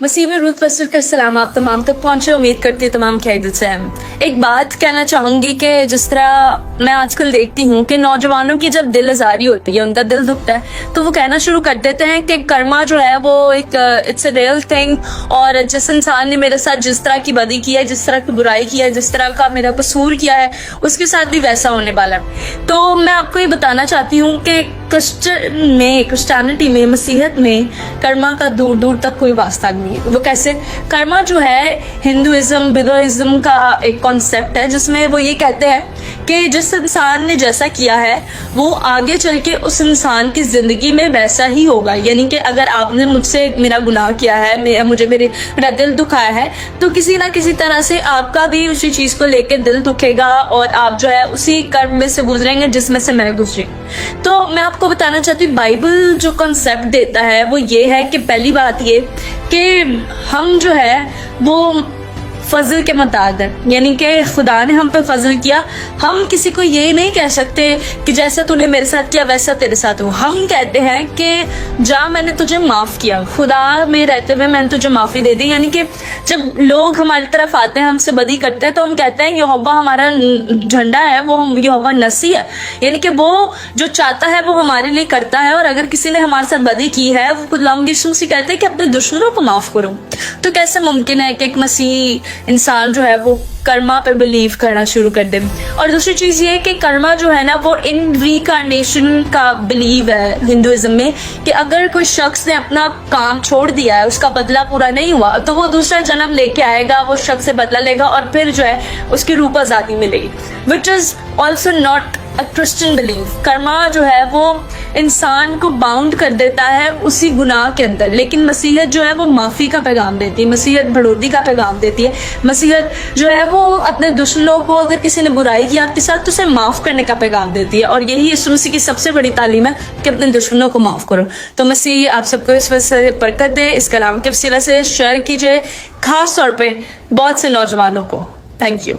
مسیح میں رود پسر کا سلام آپ تمام تک پہنچے. امید کرتی ہے تمام خیریت سے ہیں. ایک بات کہنا چاہوں گی کہ جس طرح میں آج کل دیکھتی ہوں کہ نوجوانوں کی جب دل آزاری ہوتی ہے, ان کا دل دکھتا ہے, تو وہ کہنا شروع کر دیتے ہیں کہ کرما جو ہے وہ ایک اٹس اے ریئل تھنگ, اور جس انسان نے میرے ساتھ جس طرح کی بدی کی ہے, جس طرح کی برائی کی ہے, جس طرح کا میرا قصور کیا ہے, اس کے ساتھ بھی ویسا ہونے والا ہے. تو میں آپ کو یہ بتانا چاہتی ہوں کہ کرسچینٹی میں, مسیحیت میں کرما کا دور دور تک کوئی واسطہ نہیں ہے. وہ کیسے؟ کرما جو ہے ہندوازم, بدھازم کا ایک کانسیپٹ ہے جس میں وہ یہ کہتے ہیں کہ جس انسان نے جیسا کیا ہے وہ آگے چل کے اس انسان کی زندگی میں ویسا ہی ہوگا. یعنی کہ اگر آپ نے مجھ سے میرا گناہ کیا ہے, میرا دل دکھایا ہے, تو کسی نہ کسی طرح سے آپ کا بھی اسی چیز کو لے کے دل دکھے گا, اور آپ جو ہے اسی کرم میں سے گزریں گے جس میں سے میں گزری. تو میں آپ کو بتانا چاہتی ہوں, بائبل جو کنسیپٹ دیتا ہے وہ یہ ہے کہ پہلی بات یہ کہ ہم جو ہے وہ فضل کے محتاج ہیں. یعنی کہ خدا نے ہم پہ فضل کیا. ہم کسی کو یہ نہیں کہہ سکتے کہ جیسا تو نے میرے ساتھ کیا ویسا تیرے ساتھ ہو. ہم کہتے ہیں کہ جا, میں نے تجھے معاف کیا, خدا میں رہتے ہوئے میں نے تجھے معافی دے دی. یعنی کہ جب لوگ ہماری طرف آتے ہیں, ہم سے بدی کرتے ہیں, تو ہم کہتے ہیں یہوہ ہمارا جھنڈا ہے, وہ یہوہ نسی ہے. یعنی کہ وہ جو چاہتا ہے وہ ہمارے لیے کرتا ہے, اور اگر کسی نے ہمارے ساتھ بدی کی ہے, وہ خدا یسوع سے کہتے ہیں کہ اپنے دشمنوں کو معاف کرو. تو کیسے ممکن ہے کہ ایک مسیح انسان جو ہے وہ کرما پہ بلیو کرنا شروع کر دے؟ اور دوسری چیز یہ کہ کرما جو ہے نا وہ ان ریکارنیشن کا بلیو ہے ہندوازم میں, کہ اگر کوئی شخص نے اپنا کام چھوڑ دیا ہے, اس کا بدلہ پورا نہیں ہوا, تو وہ دوسرا جنم لے کے آئے گا, وہ شخص سے بدلہ لے گا, اور پھر جو ہے اس کی روح آزادی ملے گی, which is also not a Christian belief. Karma جو ہے وہ انسان کو باؤنڈ کر دیتا ہے اسی گناہ کے اندر, لیکن مسیحیت جو ہے وہ معافی کا پیغام دیتی ہے, مسیحیت بڑھوتی کا پیغام دیتی ہے. مسیحیت جو ہے وہ اپنے دشمنوں کو, اگر کسی نے برائی کی آپ کے ساتھ, تو اسے معاف کرنے کا پیغام دیتی ہے. اور یہی یسوع مسیح کی سب سے بڑی تعلیم ہے کہ اپنے دشمنوں کو معاف کرو. تو مسیح آپ سب کو اس وجہ سے برکت دے. اس کلام کے وسیلہ سے شیئر کیجیے, خاص طور پہ بہت سے نوجوانوں کو. Thank you.